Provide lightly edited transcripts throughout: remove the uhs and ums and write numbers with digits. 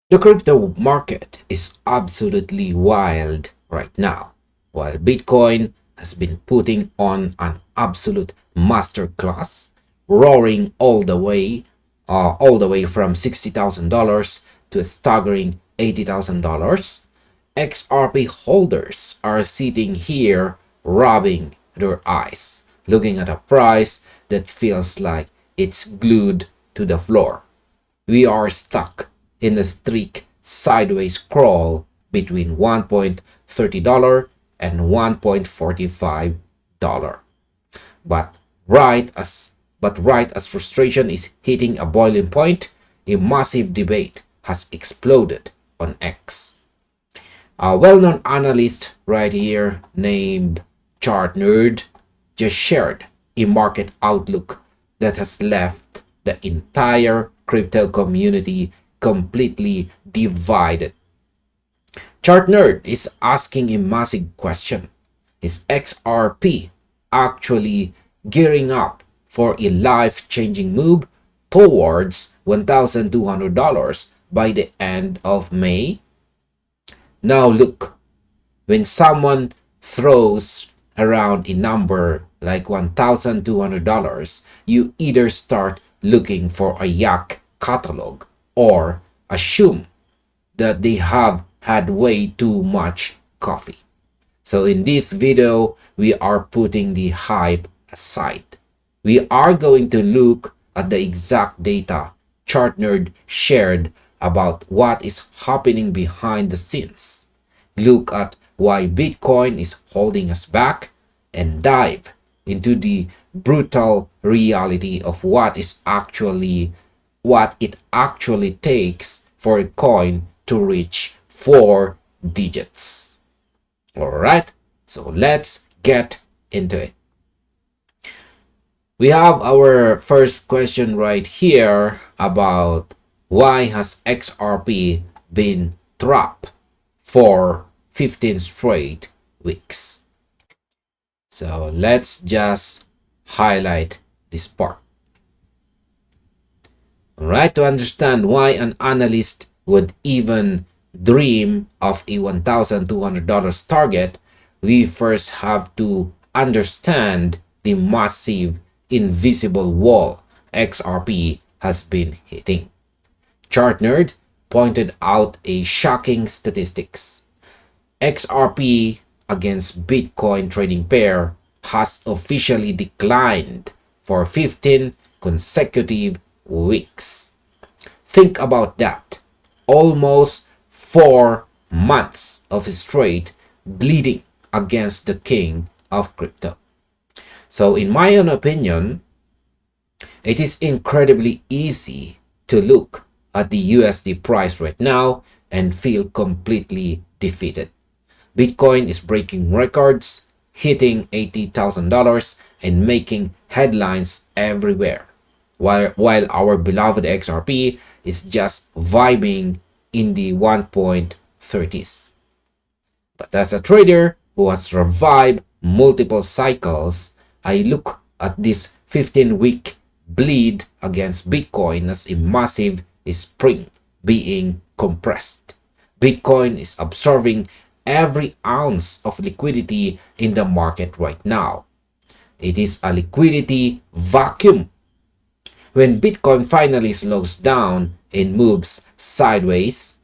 The crypto market is absolutely wild right now. While Bitcoin has been putting on an absolute masterclass, roaring all the way from $60,000 to a staggering $80,000, XRP holders are sitting here rubbing their eyes, looking at a price that feels like it's glued to the floor. We are stuck in a strict sideways crawl between $1.30 and $1.45. But right as frustration is hitting a boiling point, a massive debate has exploded on X. A well-known analyst right here named ChartNerd just shared a market outlook that has left the entire crypto community completely divided. ChartNerd is asking a massive question. Is XRP actually gearing up for a life-changing move towards $1,200 by the end of May? Now look, when someone throws around a number like $1,200, you either start looking for a yak catalog or assume that they have had way too much coffee. So in this video, we are putting the hype aside. We are going to look at the exact data ChartNerd shared about what is happening behind the scenes. Look at why Bitcoin is holding us back and dive into the brutal reality of what it actually takes for a coin to reach 4 digits. All right, so let's get into it. We have our first question right here about why has XRP been trapped for 15 straight weeks. So let's just highlight this part. All right, to understand why an analyst would even dream of a $1,200 target, we first have to understand the massive invisible wall XRP has been hitting. ChartNerd pointed out a shocking statistics. XRP against Bitcoin trading pair has officially declined for 15 consecutive weeks. Think about that. Almost 4 months of straight bleeding against the king of crypto. So in my own opinion, it is incredibly easy to look at the USD price right now and feel completely defeated. Bitcoin is breaking records, hitting $80,000 and making headlines everywhere, while our beloved XRP is just vibing in the 1.30s. But as a trader who has survived multiple cycles, I look at this 15-week bleed against Bitcoin as a massive spring being compressed. Bitcoin is absorbing every ounce of liquidity in the market right now. It is a liquidity vacuum. When Bitcoin finally slows down and moves sideways,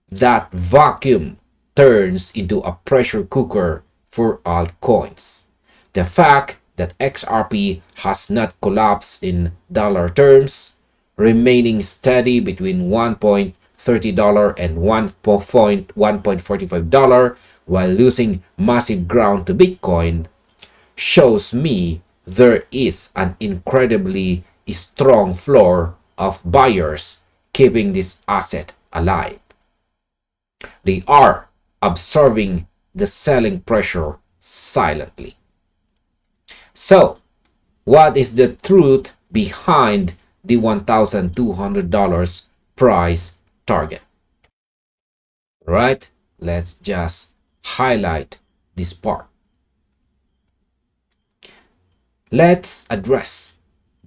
that vacuum turns into a pressure cooker for altcoins. The fact that XRP has not collapsed in dollar terms, remaining steady between $1.30 and $1.45 while losing massive ground to Bitcoin, shows me there is an incredibly strong floor of buyers keeping this asset alive. They are absorbing the selling pressure silently. So, what is the truth behind the $1,200 price target? Right? Let's just highlight this part. Let's address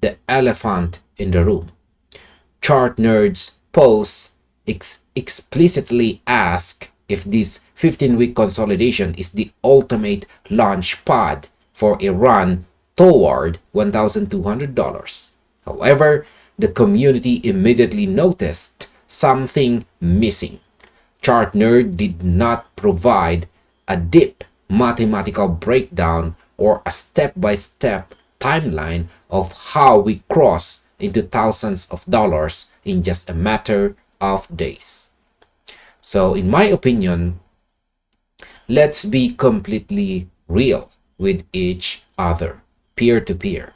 the elephant in the room. ChartNerd's post explicitly ask if this 15-week consolidation is the ultimate launch pad for a run toward $1,200. However, the community immediately noticed something missing. ChartNerd did not provide a deep mathematical breakdown or a step-by-step timeline of how we cross into thousands of dollars in just a matter of days. So in my opinion, let's be completely real with each other, peer to peer.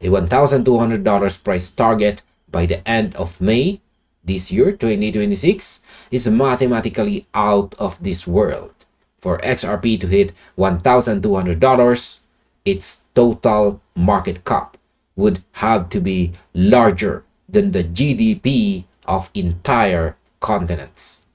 A $1,200 price target by the end of May this year, 2026, is mathematically out of this world. For XRP to hit $1,200, its total market cap would have to be larger than the GDP of entire continents.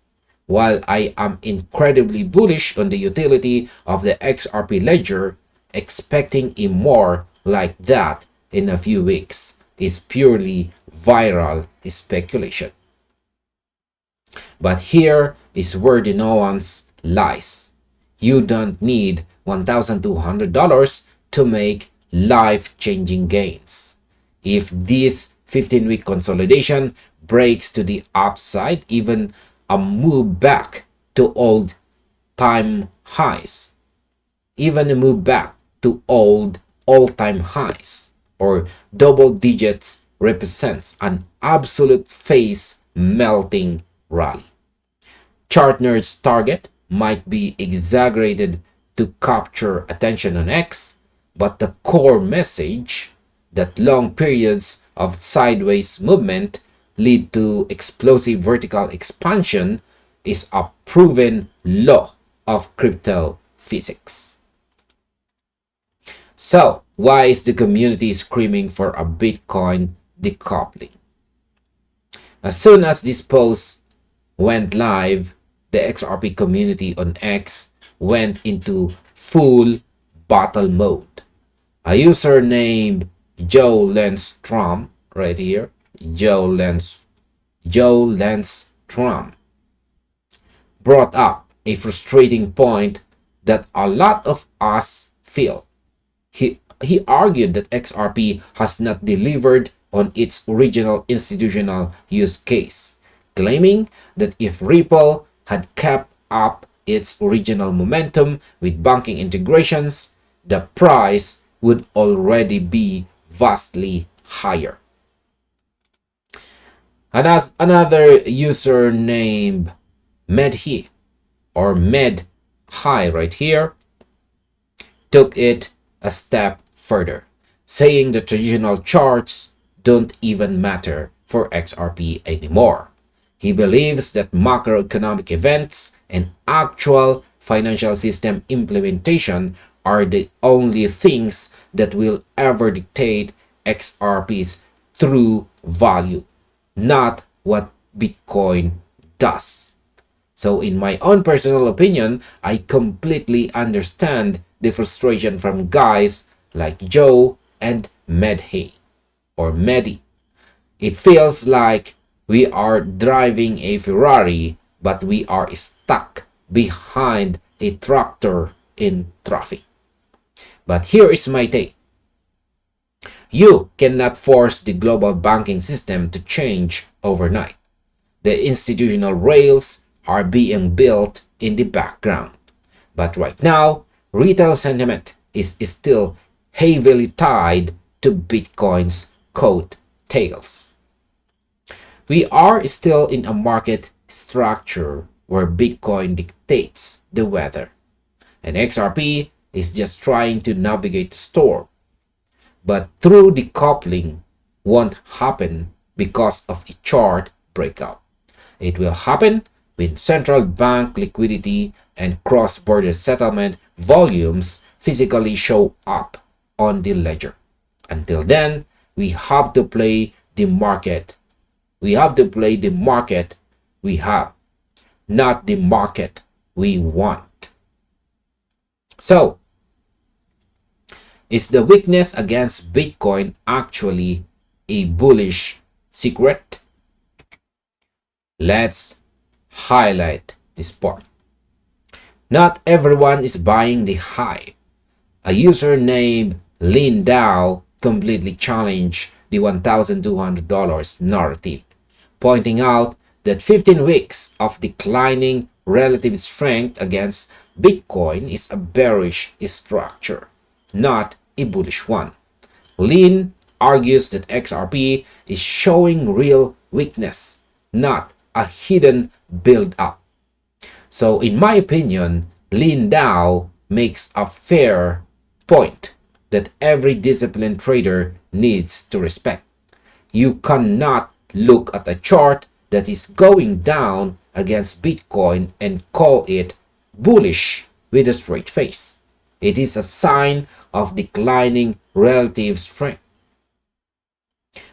While I am incredibly bullish on the utility of the XRP ledger, expecting a more like that in a few weeks is purely viral speculation. But here is where the nuance lies. You don't need $1,200 to make life-changing gains. If this 15-week consolidation breaks to the upside, even a move back to all-time highs, even a move back to all-time highs, or double digits represents an absolute face melting rally. ChartNerd's target might be exaggerated to capture attention on X, but the core message that long periods of sideways movement lead to explosive vertical expansion is a proven law of crypto physics. So, why is the community screaming for a Bitcoin decoupling? As soon as this post went live, the XRP community on X went into full battle mode. A user named Joe Lenstrom, right here, Joe Lenstrom, brought up a frustrating point that a lot of us feel. He argued that XRP has not delivered on its original institutional use case, claiming that if Ripple had kept up its original momentum with banking integrations, the price would already be vastly higher. And another user named Medhi, or Medhi right here, took it a step further, saying the traditional charts don't even matter for XRP anymore. He believes that macroeconomic events and actual financial system implementation are the only things that will ever dictate XRP's true value, not what Bitcoin does. So in my own personal opinion, I completely understand the frustration from guys like Joe and Medhi. It feels like we are driving a Ferrari, but we are stuck behind a tractor in traffic. But here is my take. You cannot force the global banking system to change overnight. The institutional rails are being built in the background. But right now, retail sentiment is still heavily tied to Bitcoin's coattails. We are still in a market structure where Bitcoin dictates the weather, and XRP is just trying to navigate the storm. But true decoupling won't happen because of a chart breakout. It will happen when central bank liquidity and cross-border settlement volumes physically show up on the ledger. Until then, we have to play the market. We have to play the market we have, not the market we want. So, is the weakness against Bitcoin actually a bullish secret? Let's highlight this part. Not everyone is buying the hype. A user named Lin Dao completely challenged the $1,200 narrative, pointing out that 15 weeks of declining relative strength against Bitcoin is a bearish structure, not a bullish one. Lin argues that XRP is showing real weakness, not a hidden build-up. So in my opinion, Lin Dao makes a fair point that every disciplined trader needs to respect. You cannot look at a chart that is going down against Bitcoin and call it bullish with a straight face. It is a sign of declining relative strength.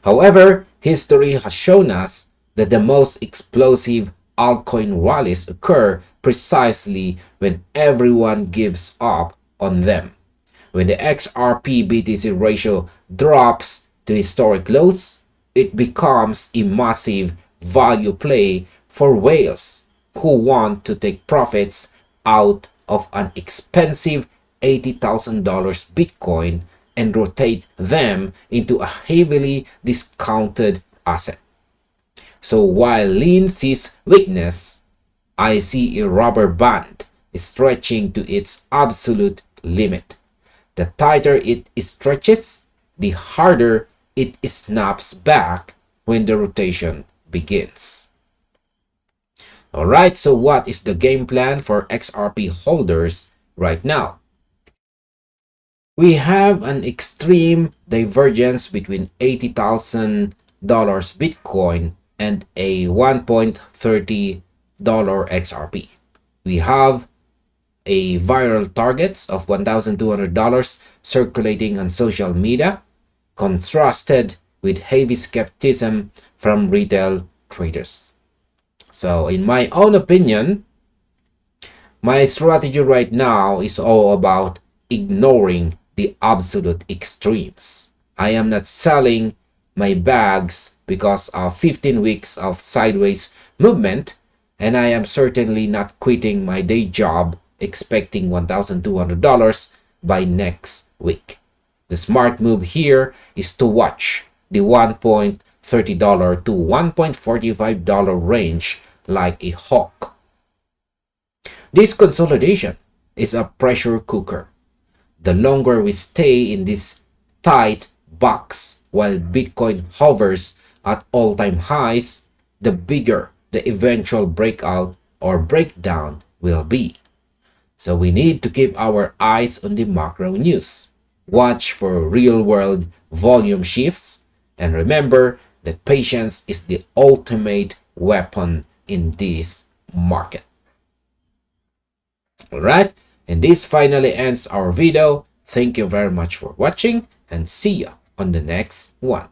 However, history has shown us that the most explosive altcoin rallies occur precisely when everyone gives up on them. When the XRP BTC ratio drops to historic lows, it becomes a massive value play for whales who want to take profits out of an expensive $80,000 Bitcoin and rotate them into a heavily discounted asset. So while Lin sees weakness, I see a rubber band stretching to its absolute limit. The tighter it stretches, the harder it snaps back when the rotation begins. Alright, so what is the game plan for XRP holders right now? We have an extreme divergence between $80,000 Bitcoin and a $1.30 XRP. We have a viral targets of $1,200 circulating on social media, contrasted with heavy skepticism from retail traders. So in my own opinion, my strategy right now is all about ignoring the absolute extremes. I am not selling my bags because of 15 weeks of sideways movement, and I am certainly not quitting my day job expecting $1,200 by next week. The smart move here is to watch the $1.30 to $1.45 range like a hawk. This consolidation is a pressure cooker. The longer we stay in this tight box while Bitcoin hovers at all-time highs, the bigger the eventual breakout or breakdown will be. So we need to keep our eyes on the macro news, watch for real-world volume shifts, and remember that patience is the ultimate weapon in this market. Alright, and this finally ends our video. Thank you very much for watching, and see you on the next one.